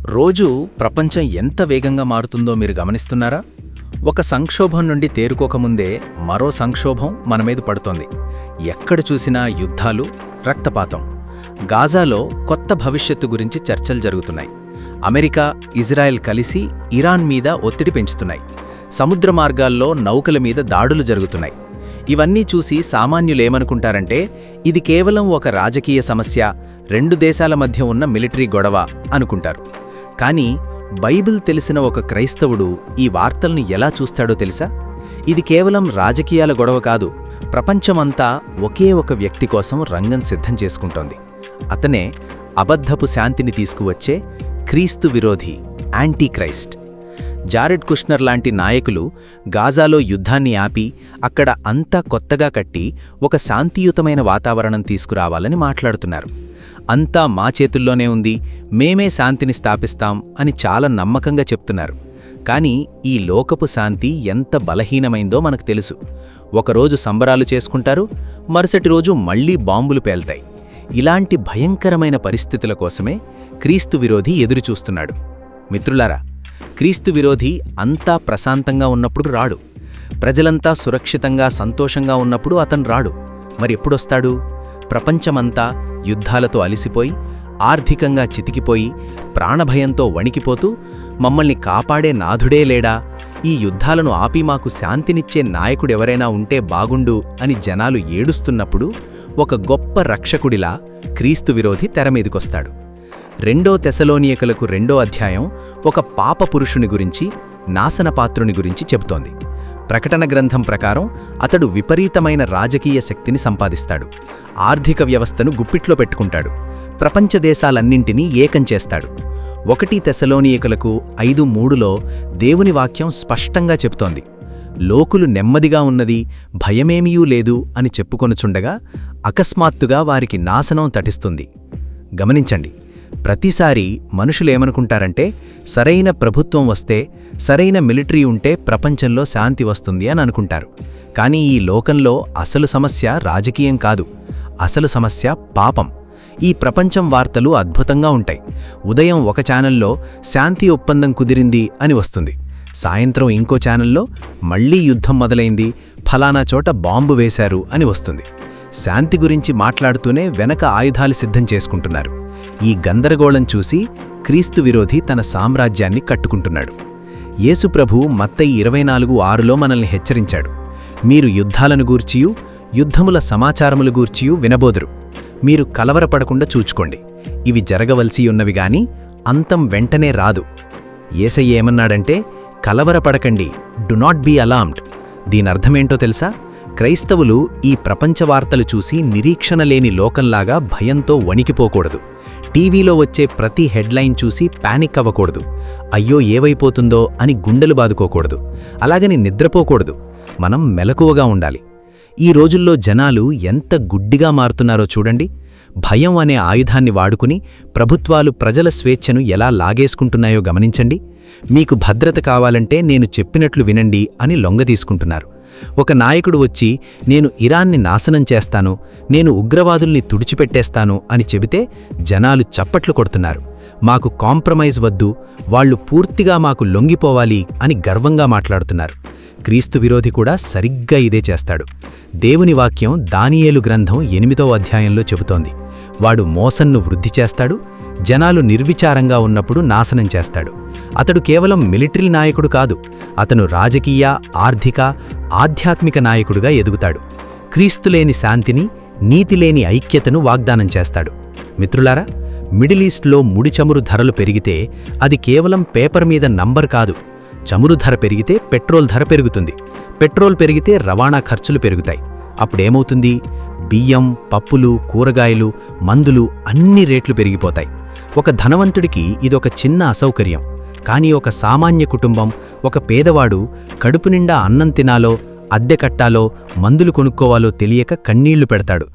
రోజూ ప్రపంచం ఎంత వేగంగా మారుతుందో మీరు గమనిస్తున్నారా? ఒక సంక్షోభం నుండి తేరుకోకముందే మరో సంక్షోభం మనమీద పడుతోంది. ఎక్కడ చూసినా యుద్ధాలు, రక్తపాతం. గాజాలో కొత్త భవిష్యత్తు గురించి చర్చలు జరుగుతున్నాయి. అమెరికా, ఇజ్రాయెల్ కలిసి ఇరాన్ మీద ఒత్తిడి పెంచుతున్నాయి. సముద్ర మార్గాల్లో నౌకల మీద దాడులు జరుగుతున్నాయి. ఇవన్నీ చూసి సామాన్యులేమనుకుంటారంటే ఇది కేవలం ఒక రాజకీయ సమస్య, రెండు దేశాల మధ్య ఉన్న మిలిటరీ గొడవ అనుకుంటారు. కానీ బైబిల్ తెలిసిన ఒక క్రైస్తవుడు ఈ వార్తల్ని ఎలా చూస్తాడో తెలుసా? ఇది కేవలం రాజకీయాల గొడవ కాదు, ప్రపంచమంతా ఒకే ఒక వ్యక్తి కోసం రంగం సిద్ధం చేసుకుంటోంది. అతనే అబద్ధపు శాంతిని తీసుకువచ్చే క్రీస్తు విరోధి, యాంటీక్రైస్ట్. జారెడ్ కుష్నర్ లాంటి నాయకులు గాజాలో యుద్ధాన్ని ఆపి అక్కడ అంతా కొత్తగా కట్టి ఒక శాంతియుతమైన వాతావరణం తీసుకురావాలని మాట్లాడుతున్నారు. అంతా మా చేతుల్లోనే ఉంది, మేమే శాంతిని స్థాపిస్తాం అని చాలా నమ్మకంగా చెప్తున్నారు. కానీ ఈ లోకపు శాంతి ఎంత బలహీనమైందో మనకు తెలుసు. ఒకరోజు సంబరాలు చేసుకుంటారు, మరుసటి రోజు మళ్లీ బాంబులు పేల్తాయి. ఇలాంటి భయంకరమైన పరిస్థితుల కోసమే క్రీస్తు విరోధి ఎదురుచూస్తున్నాడు. మిత్రులారా, క్రీస్తు విరోధి అంతా ప్రశాంతంగా ఉన్నప్పుడు రాడు. ప్రజలంతా సురక్షితంగా, సంతోషంగా ఉన్నప్పుడు అతను రాడు. మరి ఎప్పుడొస్తాడు? ప్రపంచమంతా యుద్ధాలతో అలిసిపోయి, ఆర్థికంగా చితికిపోయి, ప్రాణభయంతో వణికిపోతూ మమ్మల్ని కాపాడే నాథుడే లేడా, ఈ యుద్ధాలను ఆపి మాకు శాంతినిచ్చే నాయకుడెవరైనా ఉంటే బాగుండు అని జనాలు ఏడుస్తున్నప్పుడు ఒక గొప్ప రక్షకుడిలా క్రీస్తు విరోధి తెరమీదికొస్తాడు. 2 తెసలోనియకులకు 2వ అధ్యాయం ఒక పాప పురుషుని గురించి, నాశనపాత్రుని గురించి చెబుతోంది. ప్రకటన గ్రంథం ప్రకారం అతడు విపరీతమైన రాజకీయ శక్తిని సంపాదిస్తాడు, ఆర్థిక వ్యవస్థను గుప్పిట్లో పెట్టుకుంటాడు, ప్రపంచ దేశాలన్నింటినీ ఏకం చేస్తాడు. 1 తెసలోనియకులకు 5:3లో దేవుని వాక్యం స్పష్టంగా చెప్తోంది, లోకులు నెమ్మదిగా ఉన్నది, భయమేమీయూ లేదు అని చెప్పుకొనుచుండగా అకస్మాత్తుగా వారికి నాశనం తటిస్తుంది. గమనించండి, ప్రతిసారి మనుషులేమనుకుంటారంటే సరైన ప్రభుత్వం వస్తే, సరైన మిలిటరీ ఉంటే ప్రపంచంలో శాంతి వస్తుంది అని అనుకుంటారు. కానీ ఈ లోకంలో అసలు సమస్య రాజకీయం కాదు, అసలు సమస్య పాపం. ఈ ప్రపంచం వార్తలు అద్భుతంగా ఉంటాయి. ఉదయం ఒక ఛానల్లో శాంతి ఒప్పందం కుదిరింది అని వస్తుంది, సాయంత్రం ఇంకో ఛానల్లో మళ్లీ యుద్ధం మొదలైంది, ఫలానా చోట బాంబు వేశారు అని వస్తుంది. శాంతి గురించి మాట్లాడుతూనే వెనక ఆయుధాలు సిద్ధం చేసుకుంటున్నారు. ఈ గందరగోళం చూసి క్రీస్తు విరోధి తన సామ్రాజ్యాన్ని కట్టుకుంటున్నాడు. యేసుప్రభు మత్తయి 24:6లో మనల్ని హెచ్చరించాడు, మీరు యుద్ధాలను గూర్చియు యుద్ధముల సమాచారముల గూర్చియు వినబోదురు. మీరు కలవరపడకుండా చూచుకోండి, ఇవి జరగవలసియున్నవి గాని అంతం వెంటనే రాదు. యేసయ్య ఏమన్నాడంటే, కలవరపడకండి, డు నాట్ బీ అలార్మ్డ్. దీనర్థమేంటో తెలుసా? క్రైస్తవులు ఈ ప్రపంచ వార్తలు చూసి నిరీక్షణ లేని లోకంలాగా భయంతో వణికిపోకూడదు. టీవీలో వచ్చే ప్రతి హెడ్లైన్ చూసి పానిక్ అవ్వకూడదు. అయ్యో ఏవైపోతుందో అని గుండెలు బాదుకోకూడదు. అలాగని నిద్రపోకూడదు. మనం మెలకువగా ఉండాలి. ఈ రోజుల్లో జనాలు ఎంత గుడ్డిగా మారుతున్నారో చూడండి. భయం అనే ఆయుధాన్ని వాడుకుని ప్రభుత్వాలు ప్రజల స్వేచ్ఛను ఎలా లాగేసుకుంటున్నాయో గమనించండి. మీకు భద్రత కావాలంటే నేను చెప్పినట్లు వినండి అని లొంగదీసుకుంటున్నారు. ఒక నాయకుడు వచ్చి, నేను ఇరాన్ని నాశనం చేస్తాను, నేను ఉగ్రవాదుల్ని తుడిచిపెట్టేస్తాను అని చెబితే జనాలు చప్పట్లు కొడుతున్నారు. మాకు కాంప్రమైజ్ వద్దు, వాళ్లు పూర్తిగా మాకు లొంగిపోవాలి అని గర్వంగా మాట్లాడుతున్నారు. క్రీస్తు విరోధి కూడా సరిగ్గా ఇదే చేస్తాడు. దేవుని వాక్యం దానియేలు గ్రంథం 8వ అధ్యాయంలో చెబుతోంది, వాడు మోసన్ను వృద్ధి చేస్తాడు, జనాలు నిర్విచారంగా ఉన్నప్పుడు నాశనం చేస్తాడు. అతడు కేవలం మిలిటరీ నాయకుడు కాదు, అతను రాజకీయ, ఆర్థిక, ఆధ్యాత్మిక నాయకుడుగా ఎదుగుతాడు. క్రీస్తులేని శాంతిని, నీతిలేని ఐక్యతను వాగ్దానం చేస్తాడు. మిత్రులారా, మిడిల్ ఈస్ట్లో ముడి చమురు ధరలు పెరిగితే అది కేవలం పేపర్ మీద నంబర్ కాదు. చమురు ధర పెరిగితే పెట్రోల్ ధర పెరుగుతుంది, పెట్రోల్ పెరిగితే రవాణా ఖర్చులు పెరుగుతాయి. అప్పుడేమవుతుంది? బియ్యం, పప్పులు, కూరగాయలు, మందులు అన్ని రేట్లు పెరిగిపోతాయి. ఒక ధనవంతుడికి ఇదొక చిన్న అసౌకర్యం. కానీ ఒక సామాన్య కుటుంబం, ఒక పేదవాడు కడుపు నిండా అన్నం తినాలో, అద్దె కట్టాలో, మందులు కొనుక్కోవాలో తెలియక కన్నీళ్లు పెడతాడు.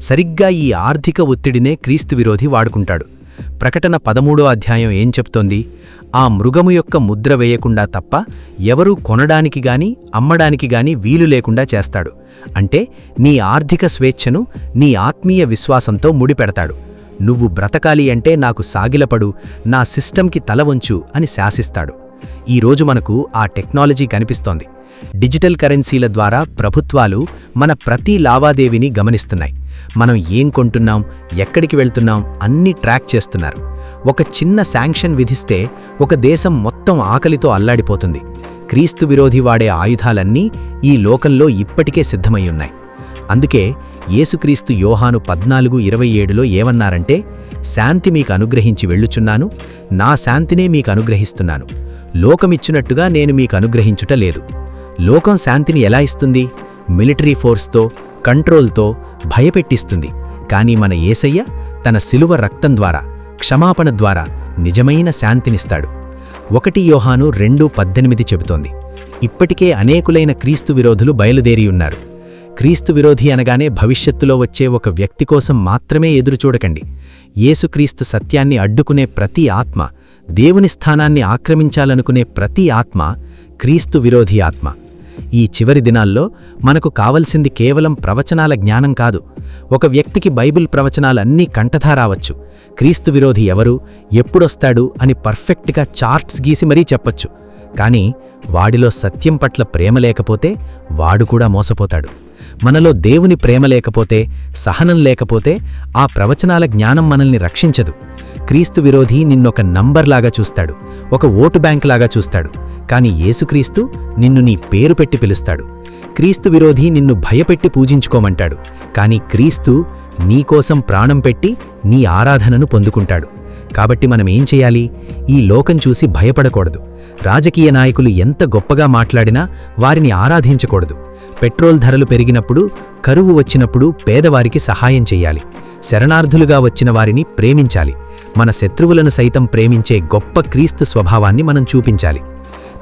సరిగ్గా ఈ ఆర్థిక ఒత్తిడినే క్రీస్తు విరోధి వాడుకుంటాడు. ప్రకటన 13వ అధ్యాయం ఏం చెప్తోంది? ఆ మృగము యొక్క ముద్ర వేయకుండా తప్ప ఎవరూ కొనడానికి గాని అమ్మడానికి గాని వీలు లేకుండా చేస్తాడు. అంటే నీ ఆర్థిక స్వేచ్ఛను నీ ఆత్మీయ విశ్వాసంతో ముడిపెడతాడు. నువ్వు బ్రతకాలి అంటే నాకు సాగిలపడు, నా సిస్టంకి తల వంచు అని శాసిస్తాడు. ఈరోజు మనకు ఆ టెక్నాలజీ కనిపిస్తోంది. డిజిటల్ కరెన్సీల ద్వారా ప్రభుత్వాలు మన ప్రతి లావాదేవీని గమనిస్తున్నాయి. మనం ఏం కొంటున్నాం, ఎక్కడికి వెళ్తున్నాం అన్నీ ట్రాక్ చేస్తున్నారు. ఒక చిన్న శాంక్షన్ విధిస్తే ఒక దేశం మొత్తం ఆకలితో అల్లాడిపోతుంది. క్రీస్తు విరోధి వాడే ఆయుధాలన్నీ ఈ లోకంలో ఇప్పటికే సిద్ధమయ్యున్నాయి. అందుకే యేసుక్రీస్తు యోహాను 14:27లో ఏమన్నారంటే, శాంతి మీకు అనుగ్రహించి వెళ్ళుచున్నాను, నా శాంతినే మీకు అనుగ్రహిస్తున్నాను. లోకమిచ్చునట్టుగా నేను మీకు అనుగ్రహించుట లేదు. లోకం శాంతిని ఎలా ఇస్తుంది? మిలిటరీ ఫోర్స్తో, కంట్రోల్తో భయపెట్టిస్తుంది. కానీ మన యేసయ్య తన శిలువ రక్తం ద్వారా, క్షమాపణ ద్వారా నిజమైన శాంతినిస్తాడు. 1 యోహాను 2:18 చెబుతోంది, ఇప్పటికే అనేకులైన క్రీస్తు విరోధులు బయలుదేరియున్నారు. క్రీస్తు విరోధి అనగానే భవిష్యత్తులో వచ్చే ఒక వ్యక్తి కోసం మాత్రమే ఎదురుచూడకండి. యేసుక్రీస్తు సత్యాన్ని అడ్డుకునే ప్రతి ఆత్మ, దేవుని స్థానాన్ని ఆక్రమించాలనుకునే ప్రతి ఆత్మ క్రీస్తు విరోధి ఆత్మ. ఈ చివరి దినాల్లో మనకు కావలసింది కేవలం ప్రవచనాల జ్ఞానం కాదు. ఒక వ్యక్తికి బైబిల్ ప్రవచనాలన్నీ కంఠధారావచ్చు. క్రీస్తు విరోధి ఎవరు, ఎప్పుడొస్తాడు అని పర్ఫెక్ట్గా చార్ట్స్ గీసి మరీ చెప్పొచ్చు. కానీ వాడిలో సత్యం పట్ల ప్రేమ లేకపోతే వాడు కూడా మోసపోతాడు. మనలో దేవుని ప్రేమ లేకపోతే, సహనం లేకపోతే ఆ ప్రవచనాల జ్ఞానం మనల్ని రక్షించదు. క్రీస్తు విరోధి నిన్నొక నంబర్లాగా చూస్తాడు, ఒక ఓటు బ్యాంకులాగా చూస్తాడు. కాని యేసుక్రీస్తు నిన్ను నీ పేరు పెట్టి పిలుస్తాడు. క్రీస్తు విరోధి నిన్ను భయపెట్టి పూజించుకోమంటాడు. కాని క్రీస్తు నీకోసం ప్రాణం పెట్టి నీ ఆరాధనను పొందుకుంటాడు. కాబట్టి మనమేం చేయాలి? ఈ లోకం చూసి భయపడకూడదు. రాజకీయ నాయకులు ఎంత గొప్పగా మాట్లాడినా వారిని ఆరాధించకూడదు. పెట్రోల్ ధరలు పెరిగినప్పుడు, కరువు వచ్చినప్పుడు పేదవారికి సహాయం చెయ్యాలి. శరణార్థులుగా వచ్చిన వారిని ప్రేమించాలి. మన శత్రువులను సైతం ప్రేమించే గొప్ప క్రీస్తు స్వభావాన్ని మనం చూపించాలి.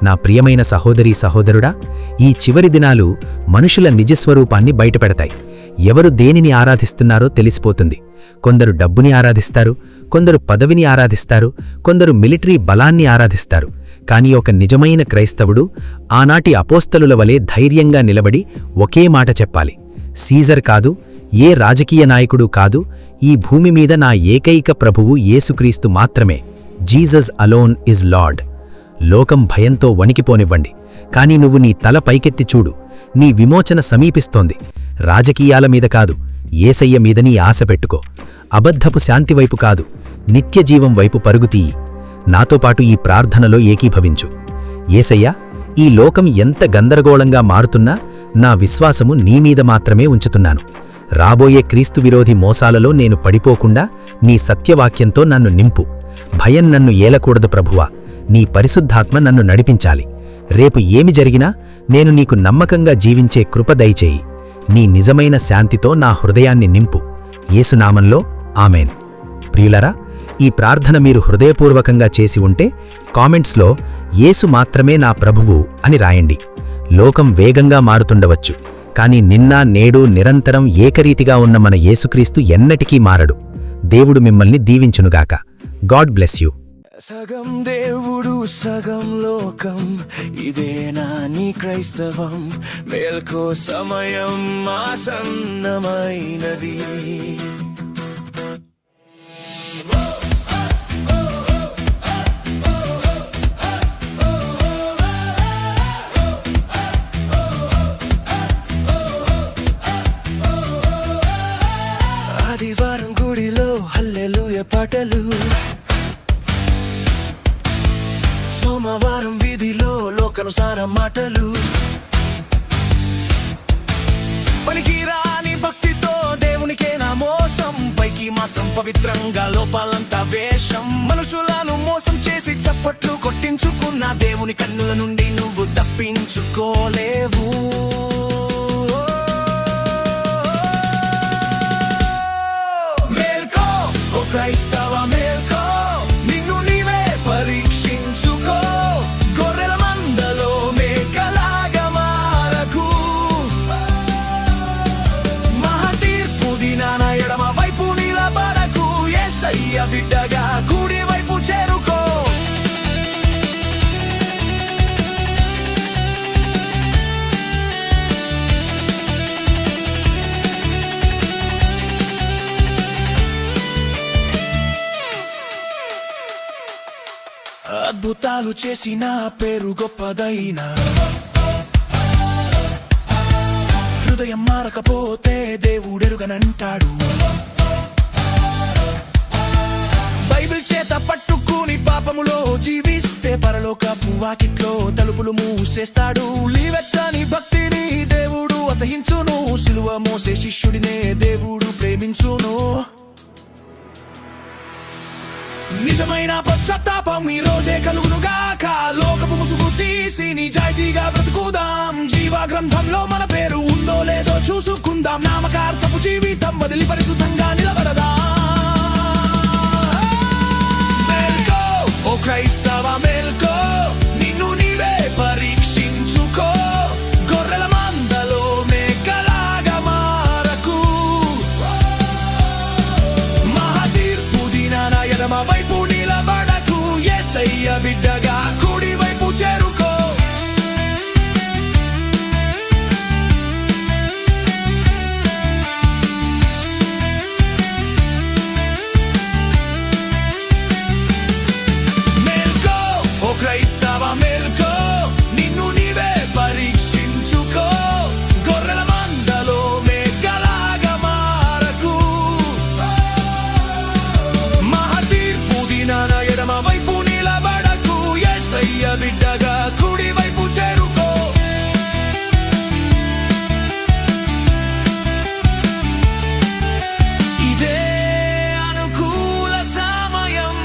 నా ప్రియమైన సహోదరీ సహోదరుడా, ఈ చివరి దినాలు మనుషుల నిజస్వరూపాన్ని బయటపెడతాయి. ఎవరు దేనిని ఆరాధిస్తున్నారో తెలిసిపోతుంది. కొందరు డబ్బుని ఆరాధిస్తారు, కొందరు పదవిని ఆరాధిస్తారు, కొందరు మిలిటరీ బలాన్ని ఆరాధిస్తారు. కానీ ఒక నిజమైన క్రైస్తవుడు ఆనాటి అపోస్తలుల వలె ధైర్యంగా నిలబడి ఒకే మాట చెప్పాలి, సీజర్ కాదు, ఏ రాజకీయ నాయకుడు కాదు, ఈ భూమి మీద నా ఏకైక ప్రభువు యేసుక్రీస్తు మాత్రమే. Jesus alone is lord. లోకం భయంతో వణికిపోనివ్వండి, కానీ నువ్వు నీ తల పైకెత్తి చూడు. నీ విమోచన సమీపిస్తోంది. రాజకీయాల మీద కాదు, యేసయ్య మీద నీ ఆశ పెట్టుకో. అబద్ధపు శాంతివైపు కాదు, నిత్యజీవం వైపు పరుగుతీయి. నాతో పాటు ఈ ప్రార్థనలో ఏకీభవించు. యేసయ్యా, ఈ లోకం ఎంత గందరగోళంగా మారుతున్నా నా విశ్వాసము నీమీద మాత్రమే ఉంచుతున్నాను. రాబోయే క్రీస్తు విరోధి మోసాలలో నేను పడిపోకుండా నీ సత్యవాక్యంతో నన్ను నింపు. భయం నన్ను ఏలకూడదు ప్రభువా, నీ పరిశుద్ధాత్మ నన్ను నడిపించాలి. రేపు ఏమి జరిగినా నేను నీకు నమ్మకంగా జీవించే కృప దయచేయి. నీ నిజమైన శాంతితో నా హృదయాన్ని నింపు. యేసునామంలో ఆమెన్. ప్రియులరా, ఈ ప్రార్థన మీరు హృదయపూర్వకంగా చేసి ఉంటే కామెంట్స్లో యేసు మాత్రమే నా ప్రభువు అని రాయండి. లోకం వేగంగా మారుతుండవచ్చు, కానీ నిన్న నేడు నిరంతరం ఏకరీతిగా ఉన్న మన యేసుక్రీస్తు ఎన్నటికీ మారడు. దేవుడు మిమ్మల్ని దీవించునుగాక. God bless you. సగం దేవుడు సగం లోకం, ఇదేనా నీ క్రైస్తవం? మేల్కో, సమయం ఆసన్నమైనది. ఆదివారం గుడిలో హల్లెలూయా పాటలు, సోమవారం వీధిలో లోకానుసార మాటలు, పనికిరాని భక్తితో దేవునికే నా మోసం, పైకి మాత్రం పవిత్రంగా లోపాలంతా వేషం. మనుషులను మోసం చేసి చప్పట్లు కొట్టించుకున్న దేవుని కన్నుల నుండి నువ్వు తప్పించుకోలేవు. మేల్కో ఓ క్రైస్తవ, మేల్కో, నిన్ను నీవే పరీక్షించుకో. గొర్రెల మందలో మేకలాగా మారకు, మహాతీర్పు దినాన ఎడమ వైపు నిలబడకు. యేసయ్య బిడ్డగా కుడి వైపు చేరుకో. అద్భుతాలు చేసిన పేరు గొప్పదైనా హృదయం మారకపోతే దేవుడెరుగనంటాడు. బైబిల్ చేత పట్టుకుని పాపములో జీవిస్తే పరలోకపు వాకిట్లో తలుపులు మూసేస్తాడు. లీవెచ్చని భక్తిని దేవుడు అసహించును, సిలువ మోసే శిష్యుడినే దేవుడు ప్రేమించును. నిజమైన పశ్చాత్తాపం ఈ రోజే కలుగునుగాక. లోకపు ముసుగు తీసి నిజాయితీగా బ్రతుకుదాం. జీవ గ్రంథంలో మన పేరు ఉందో లేదో చూసుకుందాం. నామకార్థపు జీవితం వదిలి పరిశుద్ధంగా నిలబడదాం. మేల్కో ఓ క్రైస్తవ మేల్కో, నిన్ను నీవే పరీక్షించుకో. గొర్రెల మందలో మేకలాగా మారకు. మహాతీర్పు దినాన ఎడమ వైపు నిలబడకు. యేసయ్య బిడ్డగా కుడి వైపు చేరుకో. మేల్కో ఓ క్రైస్తవ మేల్కో, నిన్ను నీవే పరీక్షించుకో. గొర్రెల మందలో మేకలాగా మారకు. మహాతీర్పు దినాన ఎడమ వైపు నిలబడకు. యేసయ్య బిడ్డగా కుడి వైపు చేరుకో. ఇదే అనుకూల సమయం.